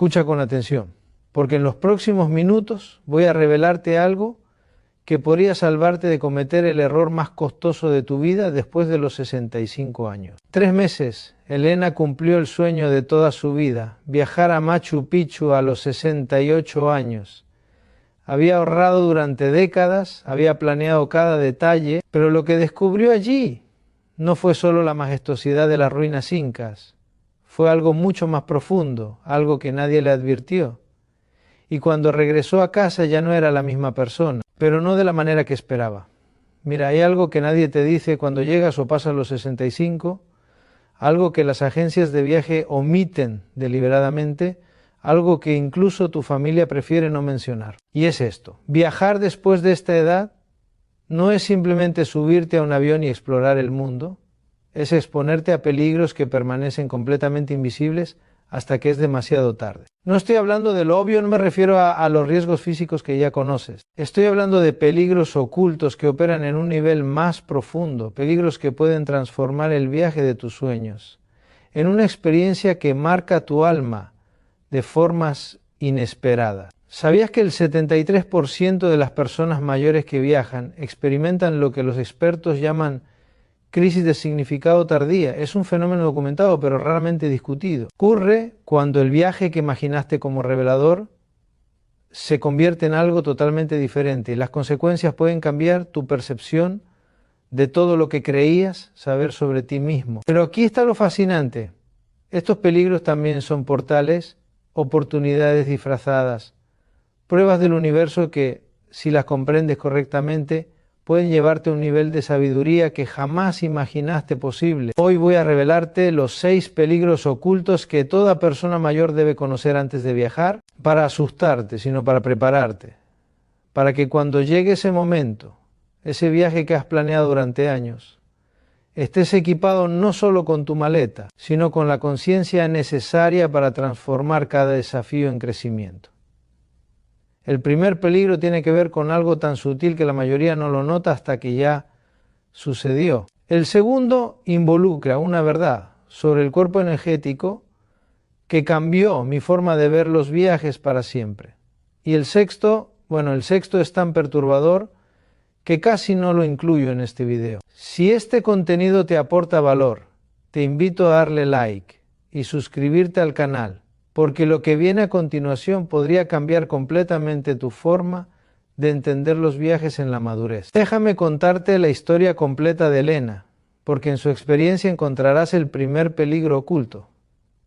Escucha con atención, porque en los próximos minutos voy a revelarte algo que podría salvarte de cometer el error más costoso de tu vida después de los 65 años. 3 meses, Elena cumplió el sueño de toda su vida, viajar a Machu Picchu a los 68 años. Había ahorrado durante décadas, había planeado cada detalle, pero lo que descubrió allí no fue solo la majestuosidad de las ruinas incas, fue algo mucho más profundo, algo que nadie le advirtió. Y cuando regresó a casa ya no era la misma persona, pero no de la manera que esperaba. Mira, hay algo que nadie te dice cuando llegas o pasas los 65, algo que las agencias de viaje omiten deliberadamente, algo que incluso tu familia prefiere no mencionar. Y es esto: viajar después de esta edad no es simplemente subirte a un avión y explorar el mundo, es exponerte a peligros que permanecen completamente invisibles hasta que es demasiado tarde. No estoy hablando de lo obvio, no me refiero a los riesgos físicos que ya conoces. Estoy hablando de peligros ocultos que operan en un nivel más profundo, peligros que pueden transformar el viaje de tus sueños en una experiencia que marca tu alma de formas inesperadas. ¿Sabías que el 73% de las personas mayores que viajan experimentan lo que los expertos llaman crisis de significado tardía? Es un fenómeno documentado pero raramente discutido. Ocurre cuando el viaje que imaginaste como revelador se convierte en algo totalmente diferente y las consecuencias pueden cambiar tu percepción de todo lo que creías saber sobre ti mismo. Pero aquí está lo fascinante. Estos peligros también son portales, oportunidades disfrazadas, pruebas del universo que, si las comprendes correctamente, pueden llevarte a un nivel de sabiduría que jamás imaginaste posible. Hoy voy a revelarte los 6 peligros ocultos que toda persona mayor debe conocer antes de viajar, para asustarte, sino para prepararte, para que cuando llegue ese momento, ese viaje que has planeado durante años, estés equipado no solo con tu maleta, sino con la conciencia necesaria para transformar cada desafío en crecimiento. El primer peligro tiene que ver con algo tan sutil que la mayoría no lo nota hasta que ya sucedió. El segundo involucra una verdad sobre el cuerpo energético que cambió mi forma de ver los viajes para siempre. Y el sexto es tan perturbador que casi no lo incluyo en este video. Si este contenido te aporta valor, te invito a darle like y suscribirte al canal, porque lo que viene a continuación podría cambiar completamente tu forma de entender los viajes en la madurez. Déjame contarte la historia completa de Elena, porque en su experiencia encontrarás el primer peligro oculto.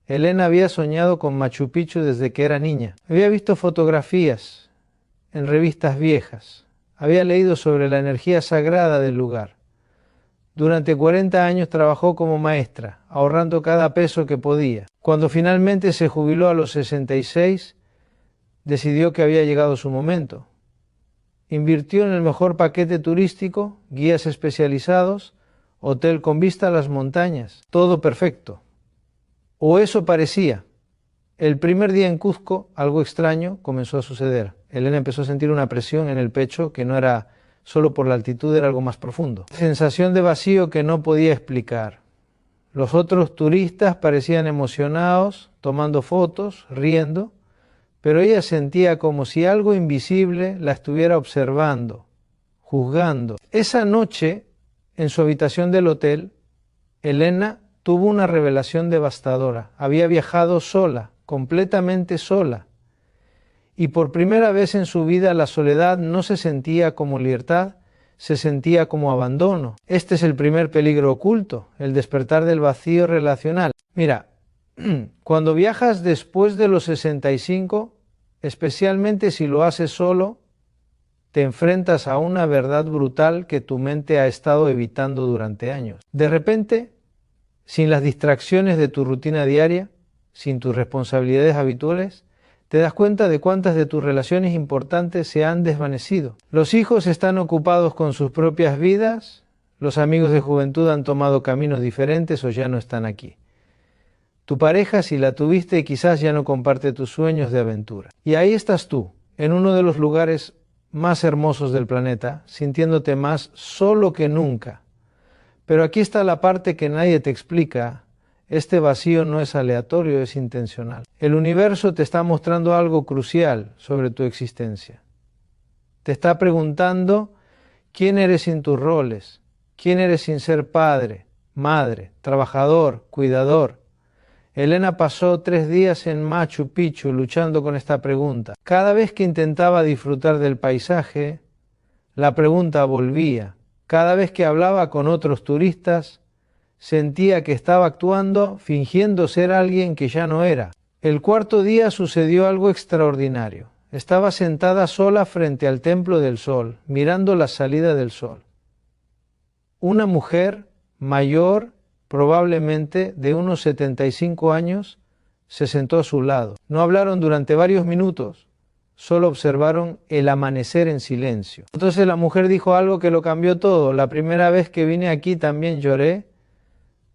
Elena había soñado con Machu Picchu desde que era niña. Había visto fotografías en revistas viejas. Había leído sobre la energía sagrada del lugar. Durante 40 años trabajó como maestra, ahorrando cada peso que podía. Cuando finalmente se jubiló a los 66, decidió que había llegado su momento. Invirtió en el mejor paquete turístico, guías especializados, hotel con vista a las montañas, todo perfecto. O eso parecía. El primer día en Cuzco, algo extraño comenzó a suceder. Elena empezó a sentir una presión en el pecho que no era solo por la altitud, era algo más profundo. Sensación de vacío que no podía explicar. Los otros turistas parecían emocionados, tomando fotos, riendo, pero ella sentía como si algo invisible la estuviera observando, juzgando. Esa noche, en su habitación del hotel, Elena tuvo una revelación devastadora. Había viajado sola, completamente sola. Y por primera vez en su vida la soledad no se sentía como libertad, se sentía como abandono. Este es el primer peligro oculto, el despertar del vacío relacional. Mira, cuando viajas después de los 65, especialmente si lo haces solo, te enfrentas a una verdad brutal que tu mente ha estado evitando durante años. De repente, sin las distracciones de tu rutina diaria, sin tus responsabilidades habituales, te das cuenta de cuántas de tus relaciones importantes se han desvanecido. Los hijos están ocupados con sus propias vidas, los amigos de juventud han tomado caminos diferentes o ya no están aquí. Tu pareja, si la tuviste, quizás ya no comparte tus sueños de aventura. Y ahí estás tú, en uno de los lugares más hermosos del planeta, sintiéndote más solo que nunca. Pero aquí está la parte que nadie te explica. Este vacío no es aleatorio, es intencional. El universo te está mostrando algo crucial sobre tu existencia. Te está preguntando quién eres sin tus roles, quién eres sin ser padre, madre, trabajador, cuidador. Elena pasó 3 días en Machu Picchu luchando con esta pregunta. Cada vez que intentaba disfrutar del paisaje, la pregunta volvía. Cada vez que hablaba con otros turistas, sentía que estaba actuando fingiendo ser alguien que ya no era. El 4.º día sucedió algo extraordinario. Estaba sentada sola frente al Templo del Sol, mirando la salida del sol. Una mujer mayor, probablemente de unos 75 años, se sentó a su lado. No hablaron durante varios minutos, solo observaron el amanecer en silencio. Entonces la mujer dijo algo que lo cambió todo. La primera vez que vine aquí también lloré,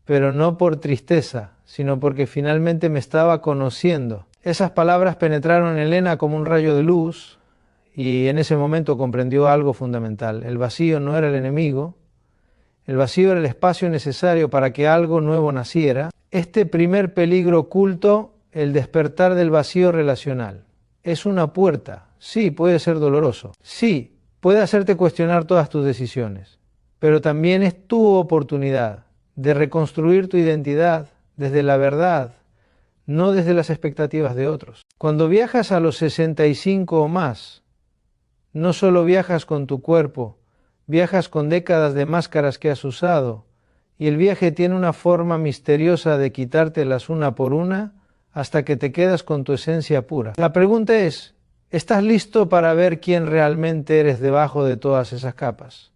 pero no por tristeza, sino porque finalmente me estaba conociendo. Esas palabras penetraron en Elena como un rayo de luz y en ese momento comprendió algo fundamental. El vacío no era el enemigo, el vacío era el espacio necesario para que algo nuevo naciera. Este primer peligro oculto, el despertar del vacío relacional, es una puerta. Sí, puede ser doloroso. Sí, puede hacerte cuestionar todas tus decisiones, pero también es tu oportunidad de reconstruir tu identidad desde la verdad, no desde las expectativas de otros. Cuando viajas a los 65 o más, no solo viajas con tu cuerpo, viajas con décadas de máscaras que has usado, y el viaje tiene una forma misteriosa de quitártelas una por una hasta que te quedas con tu esencia pura. La pregunta es, ¿estás listo para ver quién realmente eres debajo de todas esas capas?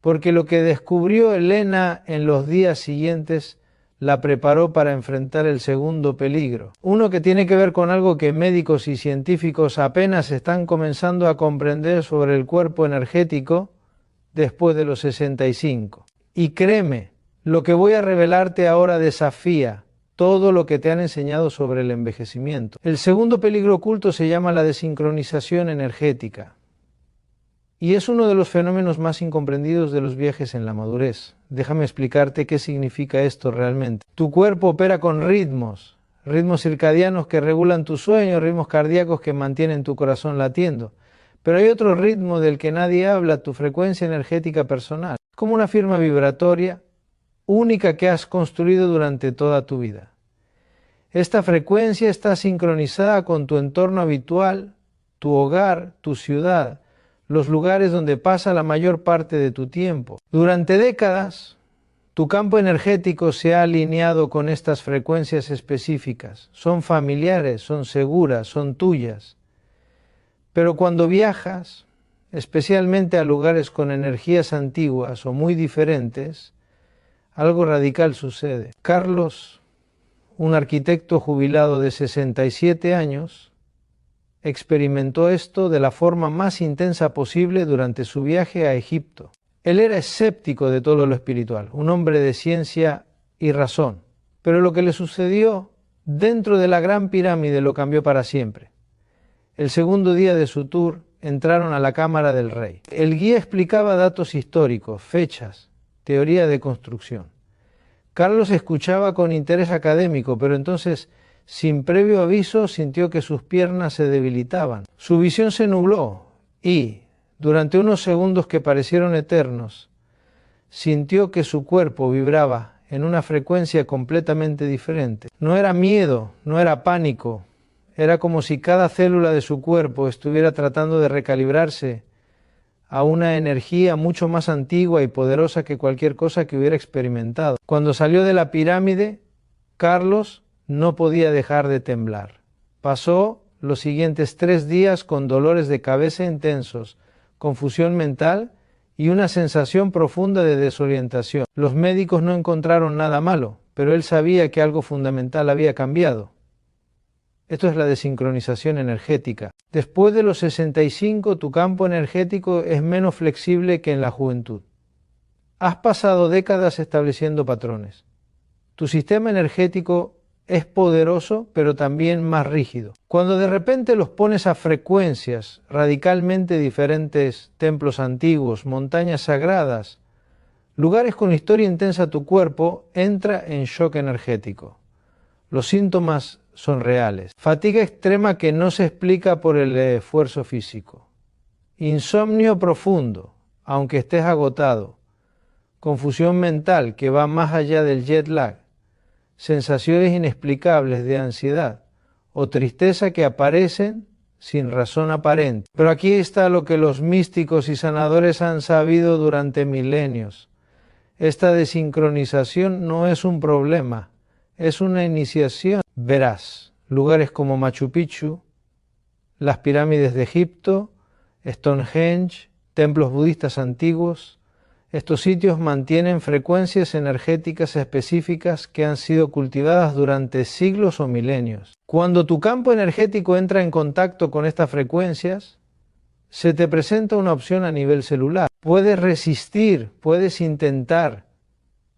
Porque lo que descubrió Elena en los días siguientes la preparó para enfrentar el segundo peligro. Uno que tiene que ver con algo que médicos y científicos apenas están comenzando a comprender sobre el cuerpo energético después de los 65. Y créeme, lo que voy a revelarte ahora desafía todo lo que te han enseñado sobre el envejecimiento. El segundo peligro oculto se llama la desincronización energética. Y es uno de los fenómenos más incomprendidos de los viajes en la madurez. Déjame explicarte qué significa esto realmente. Tu cuerpo opera con ritmos circadianos que regulan tu sueño, ritmos cardíacos que mantienen tu corazón latiendo. Pero hay otro ritmo del que nadie habla, tu frecuencia energética personal. Como una firma vibratoria única que has construido durante toda tu vida. Esta frecuencia está sincronizada con tu entorno habitual, tu hogar, tu ciudad, los lugares donde pasa la mayor parte de tu tiempo. Durante décadas, tu campo energético se ha alineado con estas frecuencias específicas. Son familiares, son seguras, son tuyas. Pero cuando viajas, especialmente a lugares con energías antiguas o muy diferentes, algo radical sucede. Carlos, un arquitecto jubilado de 67 años, experimentó esto de la forma más intensa posible durante su viaje a Egipto. Él era escéptico de todo lo espiritual, un hombre de ciencia y razón. Pero lo que le sucedió dentro de la Gran Pirámide lo cambió para siempre. El segundo día de su tour entraron a la cámara del rey. El guía explicaba datos históricos, fechas, teoría de construcción. Carlos escuchaba con interés académico, pero entonces, sin previo aviso, sintió que sus piernas se debilitaban. Su visión se nubló y, durante unos segundos que parecieron eternos, sintió que su cuerpo vibraba en una frecuencia completamente diferente. No era miedo, no era pánico, era como si cada célula de su cuerpo estuviera tratando de recalibrarse a una energía mucho más antigua y poderosa que cualquier cosa que hubiera experimentado. Cuando salió de la pirámide, Carlos no podía dejar de temblar. Pasó los siguientes 3 días con dolores de cabeza intensos, confusión mental y una sensación profunda de desorientación. Los médicos no encontraron nada malo, pero él sabía que algo fundamental había cambiado. Esto es la desincronización energética. Después de los 65, tu campo energético es menos flexible que en la juventud. Has pasado décadas estableciendo patrones. Tu sistema energético es poderoso, pero también más rígido. Cuando de repente los pones a frecuencias radicalmente diferentes, templos antiguos, montañas sagradas, Lugares con historia intensa, tu cuerpo entra en shock energético. Los síntomas son reales. Fatiga extrema que no se explica por el esfuerzo físico. Insomnio profundo, aunque estés agotado. Confusión mental que va más allá del jet lag. Sensaciones inexplicables de ansiedad o tristeza que aparecen sin razón aparente. Pero aquí está lo que los místicos y sanadores han sabido durante milenios. Esta desincronización no es un problema, es una iniciación. Verás lugares como Machu Picchu, las pirámides de Egipto, Stonehenge, templos budistas antiguos. Estos sitios mantienen frecuencias energéticas específicas que han sido cultivadas durante siglos o milenios. Cuando tu campo energético entra en contacto con estas frecuencias, se te presenta una opción a nivel celular. Puedes resistir, puedes intentar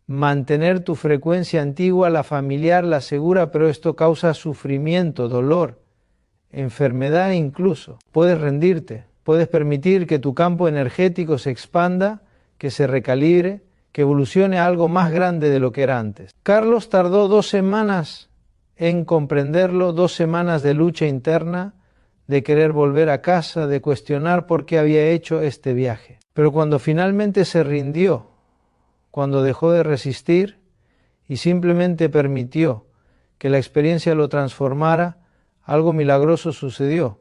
mantener tu frecuencia antigua, la familiar, la segura, pero esto causa sufrimiento, dolor, enfermedad incluso. Puedes rendirte, puedes permitir que tu campo energético se expanda, que se recalibre, que evolucione a algo más grande de lo que era antes. Carlos tardó 2 semanas en comprenderlo, 2 semanas de lucha interna, de querer volver a casa, de cuestionar por qué había hecho este viaje. Pero cuando finalmente se rindió, cuando dejó de resistir y simplemente permitió que la experiencia lo transformara, algo milagroso sucedió.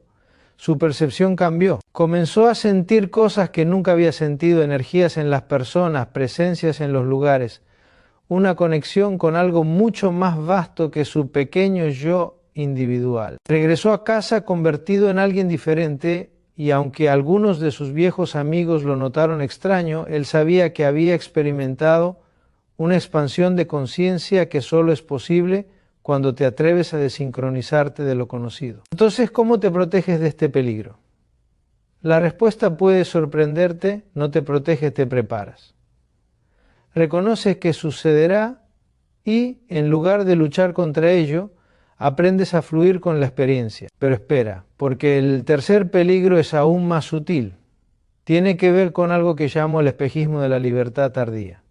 Su percepción cambió. Comenzó a sentir cosas que nunca había sentido, energías en las personas, presencias en los lugares, una conexión con algo mucho más vasto que su pequeño yo individual. Regresó a casa convertido en alguien diferente y aunque algunos de sus viejos amigos lo notaron extraño, él sabía que había experimentado una expansión de conciencia que solo es posible cuando te atreves a desincronizarte de lo conocido. Entonces, ¿cómo te proteges de este peligro? La respuesta puede sorprenderte, no te proteges, te preparas. Reconoces que sucederá y, en lugar de luchar contra ello, aprendes a fluir con la experiencia. Pero espera, porque el tercer peligro es aún más sutil. Tiene que ver con algo que llamo el espejismo de la libertad tardía.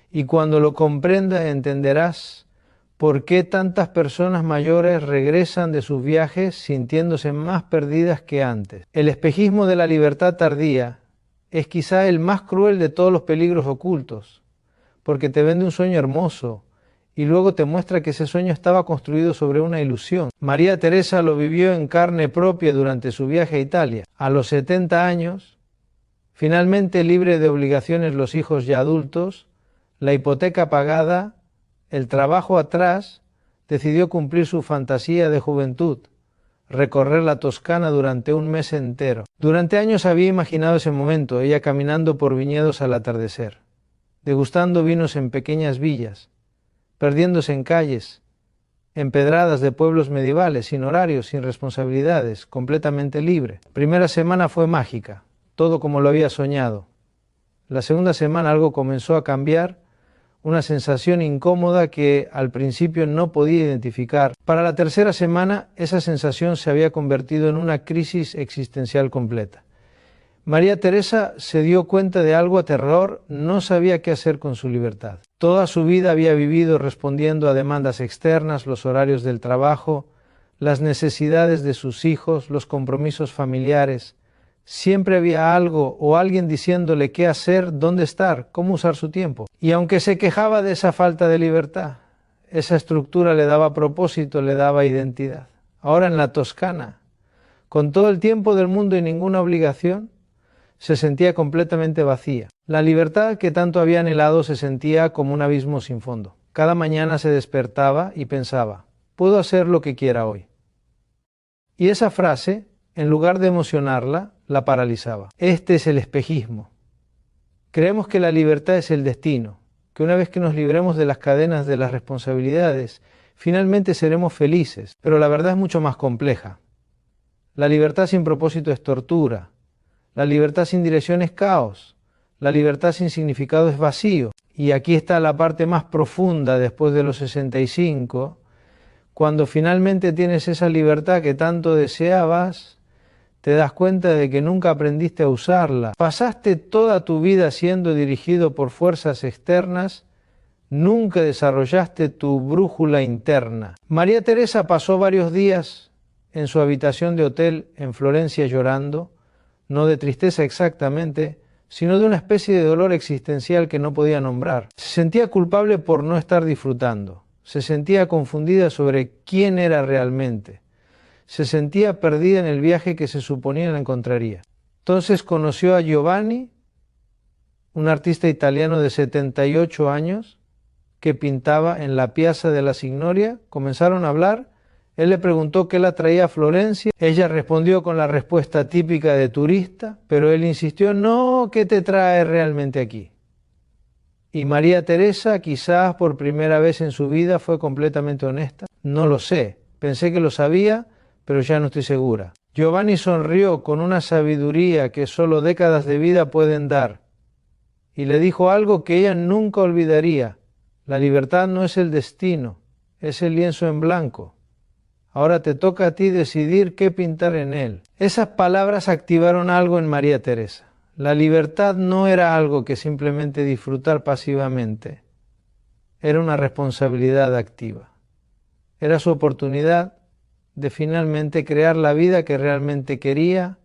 Y cuando lo comprendas, entenderás ¿por qué tantas personas mayores regresan de sus viajes sintiéndose más perdidas que antes? El espejismo de la libertad tardía es quizá el más cruel de todos los peligros ocultos, porque te vende un sueño hermoso y luego te muestra que ese sueño estaba construido sobre una ilusión. María Teresa lo vivió en carne propia durante su viaje a Italia. A los 70 años, finalmente libre de obligaciones, los hijos ya adultos, la hipoteca pagada, el trabajo atrás, decidió cumplir su fantasía de juventud, recorrer la Toscana durante un mes entero. Durante años había imaginado ese momento, ella caminando por viñedos al atardecer, degustando vinos en pequeñas villas, perdiéndose en calles empedradas de pueblos medievales, sin horarios, sin responsabilidades, completamente libre. La primera semana fue mágica, todo como lo había soñado. La segunda semana algo comenzó a cambiar, una sensación incómoda que al principio no podía identificar. Para la tercera semana esa sensación se había convertido en una crisis existencial completa. María Teresa se dio cuenta de algo aterrador, no sabía qué hacer con su libertad. Toda su vida había vivido respondiendo a demandas externas, los horarios del trabajo, las necesidades de sus hijos, los compromisos familiares. Siempre había algo o alguien diciéndole qué hacer, dónde estar, cómo usar su tiempo. Y aunque se quejaba de esa falta de libertad, esa estructura le daba propósito, le daba identidad. Ahora en la Toscana, con todo el tiempo del mundo y ninguna obligación, se sentía completamente vacía. La libertad que tanto había anhelado se sentía como un abismo sin fondo. Cada mañana se despertaba y pensaba, puedo hacer lo que quiera hoy. Y esa frase, en lugar de emocionarla, la paralizaba. Este es el espejismo. Creemos que la libertad es el destino, que una vez que nos libremos de las cadenas de las responsabilidades, finalmente seremos felices, pero la verdad es mucho más compleja. La libertad sin propósito es tortura, la libertad sin dirección es caos, la libertad sin significado es vacío. Y aquí está la parte más profunda después de los 65, cuando finalmente tienes esa libertad que tanto deseabas, te das cuenta de que nunca aprendiste a usarla. Pasaste toda tu vida siendo dirigido por fuerzas externas, nunca desarrollaste tu brújula interna. María Teresa pasó varios días en su habitación de hotel en Florencia llorando, no de tristeza exactamente, sino de una especie de dolor existencial que no podía nombrar. Se sentía culpable por no estar disfrutando, se sentía confundida sobre quién era realmente, se sentía perdida en el viaje que se suponía la encontraría. Entonces conoció a Giovanni, un artista italiano de 78 años, que pintaba en la Piazza della Signoria. Comenzaron a hablar. Él le preguntó qué la traía a Florencia. Ella respondió con la respuesta típica de turista, pero él insistió, no, ¿qué te trae realmente aquí? Y María Teresa, quizás por primera vez en su vida, fue completamente honesta. No lo sé, pensé que lo sabía, pero ya no estoy segura. Giovanni sonrió con una sabiduría que solo décadas de vida pueden dar, y le dijo algo que ella nunca olvidaría. La libertad no es el destino, es el lienzo en blanco. Ahora te toca a ti decidir qué pintar en él. Esas palabras activaron algo en María Teresa. La libertad no era algo que simplemente disfrutar pasivamente. Era una responsabilidad activa. Era su oportunidad de finalmente crear la vida que realmente quería,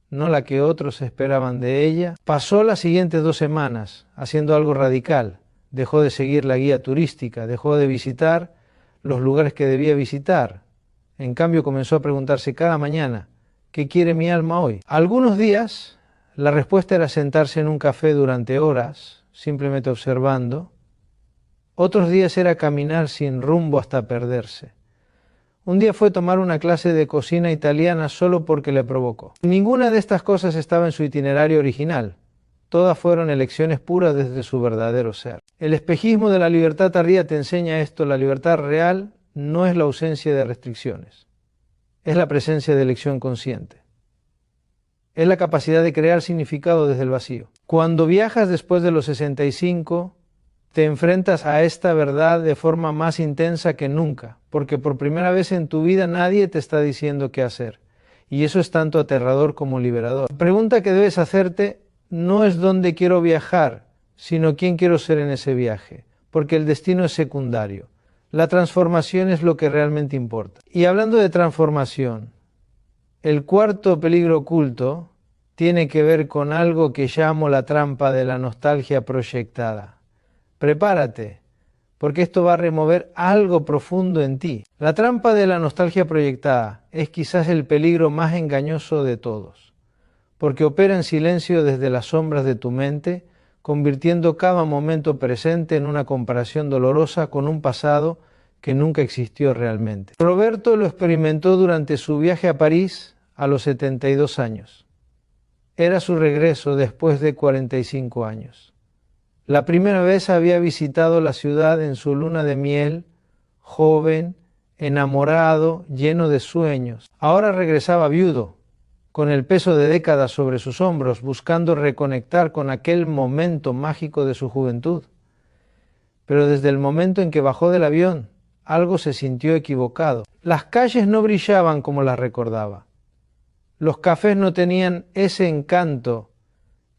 no la que otros esperaban de ella. Pasó las siguientes 2 semanas haciendo algo radical. Dejó de seguir la guía turística, dejó de visitar los lugares que debía visitar. En cambio comenzó a preguntarse cada mañana, ¿qué quiere mi alma hoy? Algunos días la respuesta era sentarse en un café durante horas, simplemente observando. Otros días era caminar sin rumbo hasta perderse. Un día fue tomar una clase de cocina italiana solo porque le provocó. Ninguna de estas cosas estaba en su itinerario original. Todas fueron elecciones puras desde su verdadero ser. El espejismo de la libertad tardía te enseña esto. La libertad real no es la ausencia de restricciones. Es la presencia de elección consciente. Es la capacidad de crear significado desde el vacío. Cuando viajas después de los 65, te enfrentas a esta verdad de forma más intensa que nunca, porque por primera vez en tu vida nadie te está diciendo qué hacer. Y eso es tanto aterrador como liberador. La pregunta que debes hacerte no es dónde quiero viajar, sino quién quiero ser en ese viaje, porque el destino es secundario. La transformación es lo que realmente importa. Y hablando de transformación, el cuarto peligro oculto tiene que ver con algo que llamo la trampa de la nostalgia proyectada. Prepárate, porque esto va a remover algo profundo en ti. La trampa de la nostalgia proyectada es quizás el peligro más engañoso de todos, porque opera en silencio desde las sombras de tu mente, convirtiendo cada momento presente en una comparación dolorosa con un pasado que nunca existió realmente. Roberto lo experimentó durante su viaje a París a los 72 años. Era su regreso después de 45 años. La primera vez había visitado la ciudad en su luna de miel, joven, enamorado, lleno de sueños. Ahora regresaba viudo, con el peso de décadas sobre sus hombros, buscando reconectar con aquel momento mágico de su juventud. Pero desde el momento en que bajó del avión, algo se sintió equivocado. Las calles no brillaban como las recordaba. Los cafés no tenían ese encanto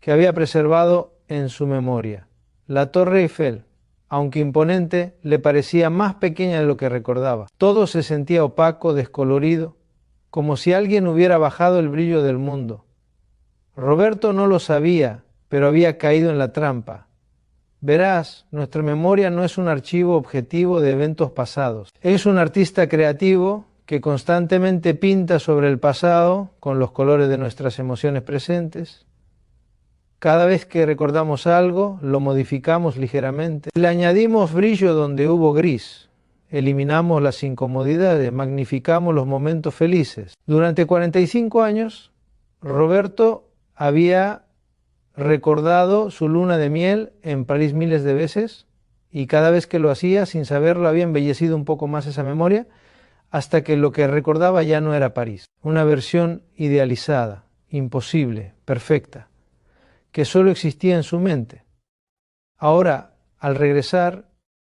que había preservado en su memoria. La Torre Eiffel, aunque imponente, le parecía más pequeña de lo que recordaba. Todo se sentía opaco, descolorido, como si alguien hubiera bajado el brillo del mundo. Roberto no lo sabía, pero había caído en la trampa. Verás, nuestra memoria no es un archivo objetivo de eventos pasados. Es un artista creativo que constantemente pinta sobre el pasado con los colores de nuestras emociones presentes. Cada vez que recordamos algo, lo modificamos ligeramente. Le añadimos brillo donde hubo gris. Eliminamos las incomodidades, magnificamos los momentos felices. Durante 45 años, Roberto había recordado su luna de miel en París miles de veces, y cada vez que lo hacía, sin saberlo, había embellecido un poco más esa memoria, hasta que lo que recordaba ya no era París. Una versión idealizada, imposible, perfecta, que solo existía en su mente. Ahora, al regresar,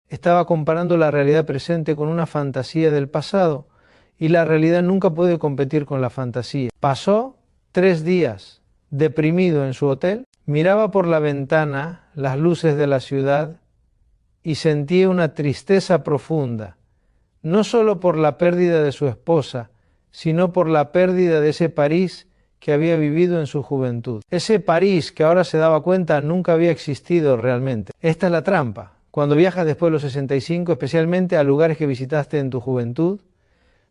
estaba comparando la realidad presente con una fantasía del pasado, y la realidad nunca puede competir con la fantasía. Pasó 3 días deprimido en su hotel, miraba por la ventana las luces de la ciudad y sentía una tristeza profunda, no solo por la pérdida de su esposa, sino por la pérdida de ese París que había vivido en su juventud. Ese París que ahora se daba cuenta nunca había existido realmente. Esta es la trampa. Cuando viajas después de los 65, especialmente a lugares que visitaste en tu juventud,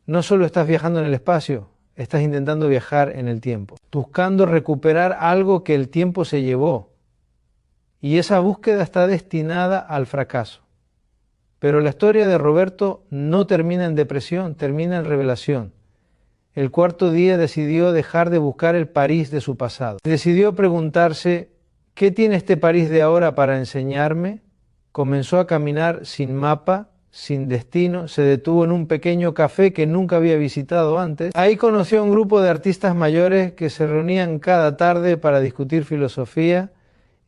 no solo estás viajando en el espacio, estás intentando viajar en el tiempo, buscando recuperar algo que el tiempo se llevó. Y esa búsqueda está destinada al fracaso. Pero la historia de Roberto no termina en depresión, termina en revelación. El cuarto día decidió dejar de buscar el París de su pasado. Decidió preguntarse, ¿qué tiene este París de ahora para enseñarme? Comenzó a caminar sin mapa, sin destino, se detuvo en un pequeño café que nunca había visitado antes. Ahí conoció a un grupo de artistas mayores que se reunían cada tarde para discutir filosofía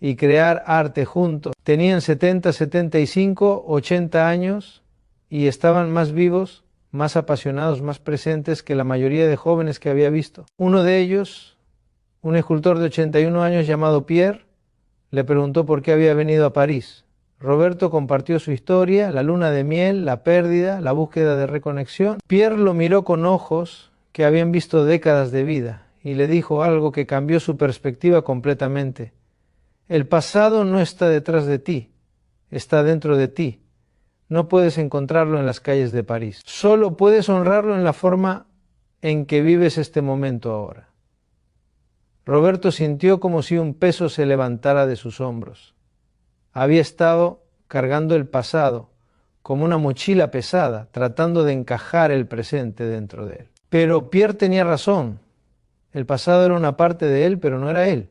y crear arte juntos. Tenían 70, 75, 80 años y estaban más vivos, más apasionados, más presentes que la mayoría de jóvenes que había visto. Uno de ellos, un escultor de 81 años llamado Pierre, le preguntó por qué había venido a París. Roberto compartió su historia, la luna de miel, la pérdida, la búsqueda de reconexión. Pierre lo miró con ojos que habían visto décadas de vida y le dijo algo que cambió su perspectiva completamente. El pasado no está detrás de ti, está dentro de ti. No puedes encontrarlo en las calles de París. Solo puedes honrarlo en la forma en que vives este momento ahora. Roberto sintió como si un peso se levantara de sus hombros. Había estado cargando el pasado como una mochila pesada, tratando de encajar el presente dentro de él. Pero Pierre tenía razón. El pasado era una parte de él, pero no era él.